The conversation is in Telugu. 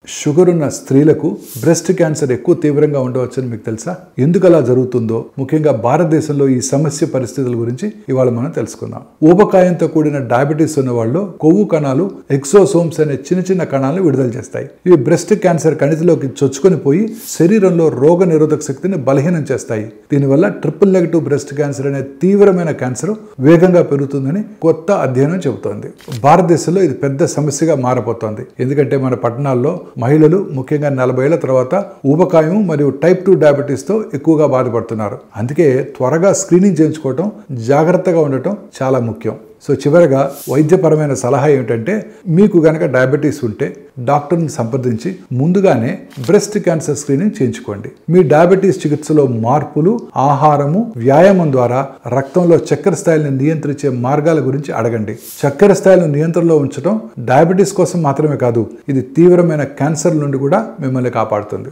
షుగర్ ఉన్న స్త్రీలకు బ్రెస్ట్ క్యాన్సర్ ఎక్కువ తీవ్రంగా ఉండవచ్చని మీకు తెలుసా? ఎందుకు అలా జరుగుతుందో, ముఖ్యంగా భారతదేశంలో ఈ సమస్య పరిస్థితుల గురించి ఇవాళ మనం తెలుసుకుందాం. ఊబకాయంతో కూడిన డయాబెటీస్ ఉన్న వాళ్ళు కొవ్వు కణాలు ఎక్సోసోమ్స్ అనే చిన్న చిన్న కణాలను విడుదల చేస్తాయి. ఇవి బ్రెస్ట్ క్యాన్సర్ కణితిలోకి చొచ్చుకొని పోయి శరీరంలో రోగ నిరోధక శక్తిని బలహీనం చేస్తాయి. దీనివల్ల ట్రిపుల్ నెగటివ్ బ్రెస్ట్ క్యాన్సర్ అనే తీవ్రమైన క్యాన్సర్ వేగంగా పెరుగుతుందని కొత్త అధ్యయనం చెబుతోంది. భారతదేశంలో ఇది పెద్ద సమస్యగా మారబోతోంది. ఎందుకంటే మన పట్టణాల్లో మహిళలు ముఖ్యంగా 40 ఏళ్ల తర్వాత ఊబకాయం మరియు టైప్ 2 డయాబెటీస్తో ఎక్కువగా బాధపడుతున్నారు. అందుకే త్వరగా స్క్రీనింగ్ చేయించుకోవటం, జాగ్రత్తగా ఉండటం చాలా ముఖ్యం. సో చివరగా వైద్యపరమైన సలహా ఏమిటంటే, మీకు గనక డయాబెటీస్ ఉంటే డాక్టర్ని సంప్రదించి ముందుగానే బ్రెస్ట్ క్యాన్సర్ స్క్రీనింగ్ చేయించుకోండి. మీ డయాబెటీస్ చికిత్సలో మార్పులు, ఆహారము, వ్యాయామం ద్వారా రక్తంలో చక్కెర స్థాయిలను నియంత్రించే మార్గాల గురించి అడగండి. చక్కెర స్థాయిలను నియంత్రణలో ఉంచడం డయాబెటీస్ కోసం మాత్రమే కాదు, ఇది తీవ్రమైన క్యాన్సర్ నుండి కూడా మిమ్మల్ని కాపాడుతుంది.